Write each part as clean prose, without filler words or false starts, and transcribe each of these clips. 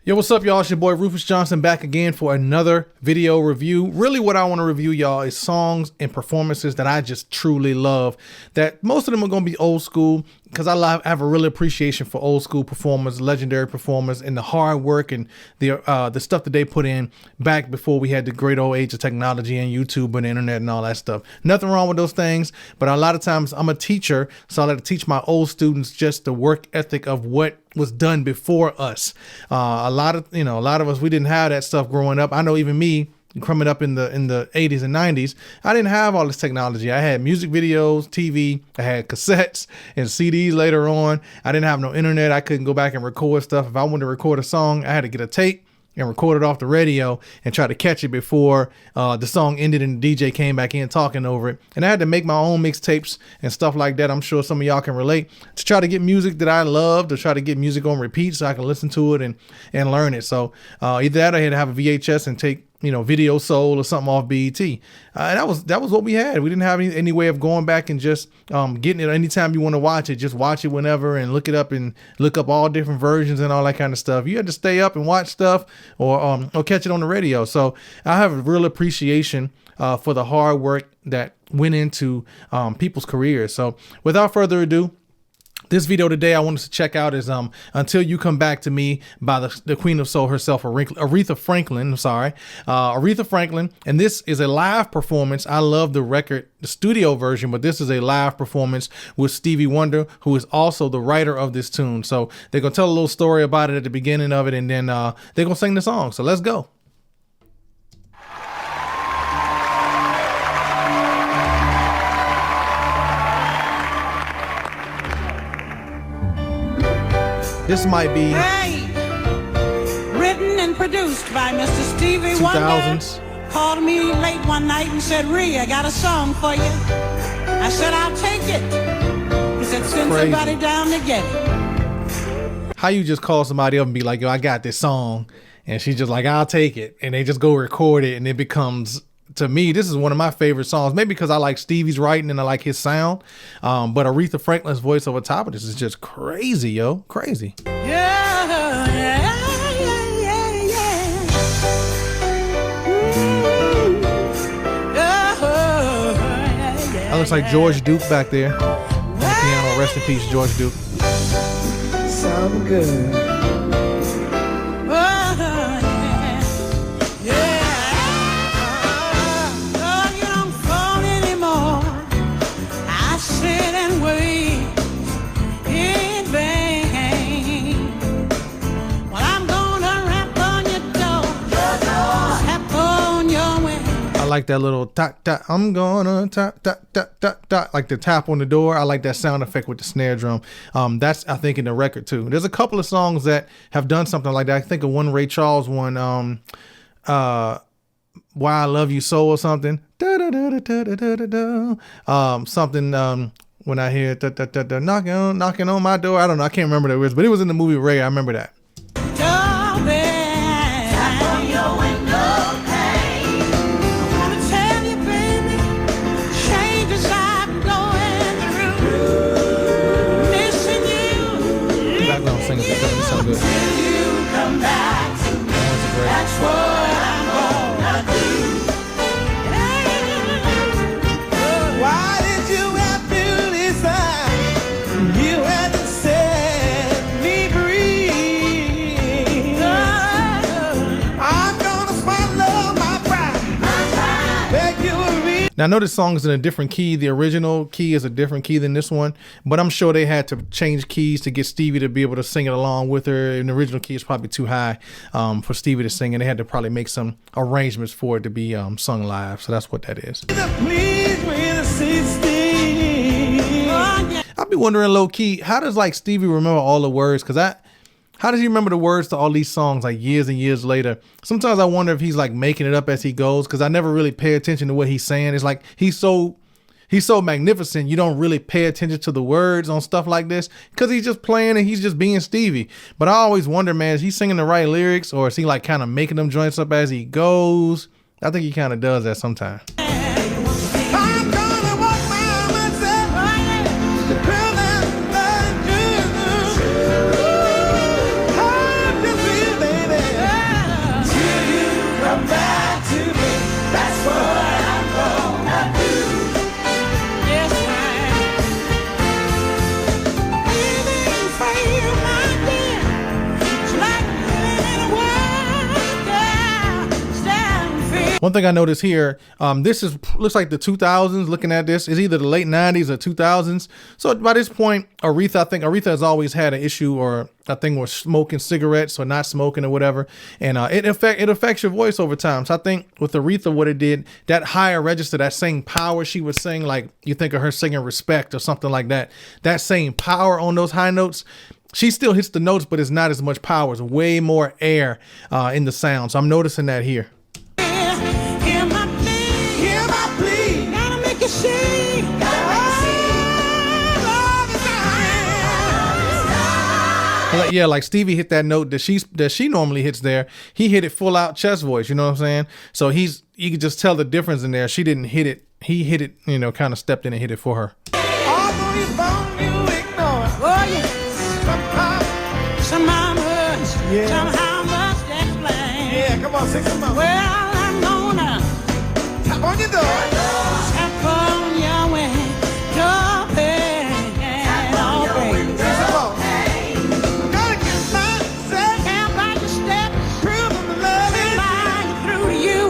Yo, what's up, y'all? It's your boy Rufus Johnson back again for another video review. Really what I want to review, y'all, is songs and performances that I just truly love. That most of them are going to be old school because I have a real appreciation for old school performers, legendary performers, and the hard work and the stuff that they put in back before we had the great old age of technology and YouTube and the internet and all that stuff. Nothing wrong with those things, but a lot of times I'm a teacher, so I like to teach my old students just the work ethic of what was done before us. A lot of us, we didn't have that stuff growing up. I know even me coming up in the 80s and 90s, I didn't have all this technology. I had music videos, TV, I had cassettes and CDs later on. I didn't have no internet. I couldn't go back and record stuff. If I wanted to record a song, I had to get a tape and record it off the radio and try to catch it before the song ended and the DJ came back in talking over it. And I had to make my own mixtapes and stuff like that. I'm sure some of y'all can relate, to try to get music that I love, to try to get music on repeat so I can listen to it and learn it. So either that or I had to have a VHS and take Video Soul or something off BET. That was what we had. We didn't have any way of going back and just getting it anytime you want to watch it. Just watch it whenever and look it up and look up all different versions and all that kind of stuff. You had to stay up and watch stuff or catch it on the radio. So I have a real appreciation for the hard work that went into people's careers. So without further ado, this video today I wanted to check out is Until You Come Back to Me by the Queen of Soul herself, Aretha Franklin. Aretha Franklin. And this is a live performance. I love the studio version, but this is a live performance with Stevie Wonder, who is also the writer of this tune. So they're going to tell a little story about it at the beginning of it, and then they're going to sing the song. So let's go. This might be written and produced by Mr. Stevie 2000s. Wonder. Called me late one night and said, "Ree, I got a song for you." I said, "I'll take it." He said, "Send somebody down to get it." How you just call somebody up and be like, "Yo, I got this song," and she's just like, "I'll take it," and they just go record it, and it becomes, to me, this is one of my favorite songs. Maybe because I like Stevie's writing and I like his sound. But Aretha Franklin's voice over top of this is just crazy, yo. Crazy. That looks like George Duke back there on the piano. Rest in peace, George Duke. Sound good. I like that little tap tap. I'm gonna tap tap tap tap tap, like the tap on the door. I like that sound effect with the snare drum. That's, I think, in the record too. There's a couple of songs that have done something like that. I think of one Ray Charles one, "Why I Love You So" or something. Something when I hear knocking on my door. I don't know. I can't remember the words, but it was in the movie Ray. I remember that. Singing that doesn't sound good. You come back to me. That's what I'm gonna do. Why did you have to decide? You had to set me free. I'm gonna swallow my pride. Beg you a reason. Now, I know this song is in a different key. The original key is a different key than this one, but I'm sure they had to change keys to get Stevie to be able to sing it along with her. And the original key is probably too high for Stevie to sing, and they had to probably make some arrangements for it to be sung live. So that's what that is. I'll be wondering, low key, how does like Stevie remember all the words? How does he remember the words to all these songs like years and years later? Sometimes I wonder if he's like making it up as he goes, because I never really pay attention to what he's saying. It's like he's so magnificent, you don't really pay attention to the words on stuff like this because he's just playing and he's just being Stevie. But I always wonder, man, is he singing the right lyrics, or is he like kind of making them joints up as he goes? I think he kind of does that sometimes. One thing I noticed here, this looks like the 2000s. Looking at this, is either the late 90s or 2000s. So by this point, Aretha, I think Aretha has always had an issue or a thing with smoking cigarettes or not smoking or whatever, and it affects your voice over time. So I think with Aretha, what it did, that higher register, that same power she was singing, like you think of her singing Respect or something like that, that same power on those high notes. She still hits the notes, but it's not as much power. It's way more air in the sound. So I'm noticing that here. Hear my plea, Hear my plea. gotta make you see. Like Stevie hit that note that she normally hits there. He hit it full out chest voice. You know what I'm saying? So you could just tell the difference in there. She didn't hit it. He hit it. You know, kind of stepped in and hit it for her. Although you found you ignore it. Oh yes, somehow must, Yeah. somehow must explain. Yeah, come on, sing some more. Well, I'm gonna Tap on your door. tap on your window pane, oh baby. Sing some more. Gotta get myself Can't find your step, through the love is mine through to you.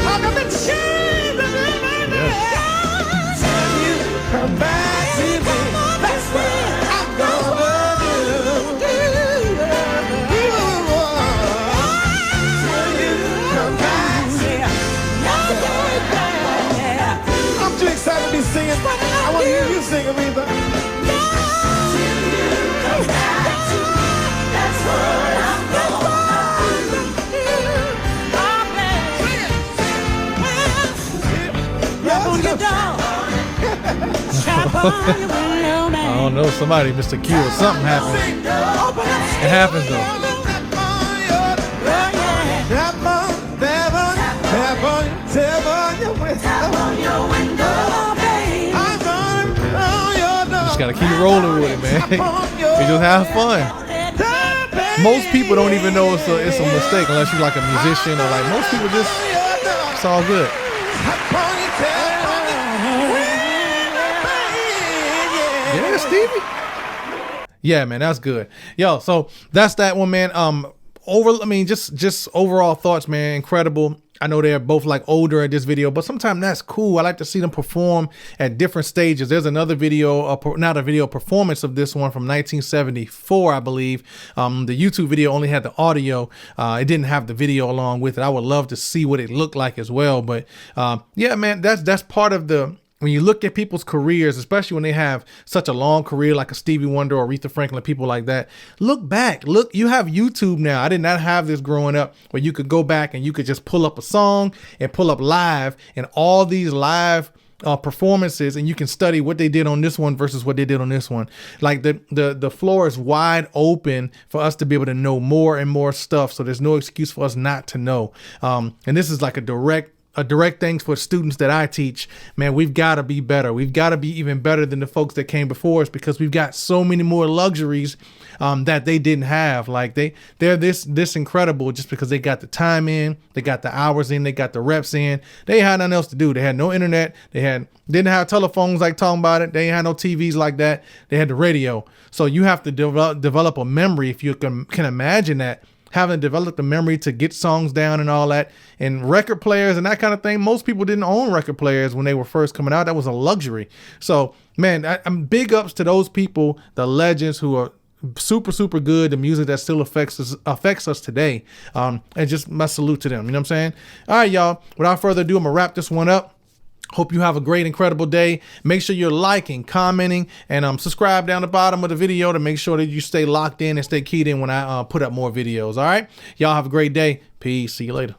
talk of the shame of the Tell you come back to me. That's what I'm gonna do. Till you come back to me. I'm too excited to be singing. I want to hear you sing, Aretha. Tap on your door. Tap on your window, man. I don't know, somebody, Mr. Q, or something happened. It happens though. Just gotta keep rolling with it, man. We just have fun. Most people don't even know it's a mistake unless you're like a musician or like most people just, it's all good. Yeah, Stevie. Yeah, man, that's good. Yo, so that's that one, man. Just overall thoughts, man. Incredible. I know they're both like older at this video, but sometimes that's cool. I like to see them perform at different stages. There's another video, not a video, performance of this one from 1974, I believe. The YouTube video only had the audio. It didn't have the video along with it. I would love to see what it looked like as well. But yeah, man, that's part of when you look at people's careers, especially when they have such a long career like a Stevie Wonder or Aretha Franklin, people like that, look back. Look, you have YouTube now. I did not have this growing up where you could go back and you could just pull up a song and pull up live and all these live performances, and you can study what they did on this one versus what they did on this one. Like the floor is wide open for us to be able to know more and more stuff. So there's no excuse for us not to know. And this is like a direct thing for students that I teach. Man, we've got to be better. We've got to be even better than the folks that came before us because we've got so many more luxuries that they didn't have. Like they're this incredible just because they got the time in, they got the hours in, they got the reps in. They had nothing else to do. They had no internet. Didn't have telephones like talking about it. They had no TVs like that. They had the radio. So you have to develop a memory, if you can imagine that. Having developed the memory to get songs down and all that, and record players and that kind of thing. Most people didn't own record players when they were first coming out. That was a luxury. So, man, I'm big ups to those people, the legends who are super, super good, the music that still affects us today. And just my salute to them. You know what I'm saying? All right, y'all. Without further ado, I'm going to wrap this one up. Hope you have a great, incredible day. Make sure you're liking, commenting, and subscribe down the bottom of the video to make sure that you stay locked in and stay keyed in when I put up more videos. All right? Y'all have a great day. Peace. See you later.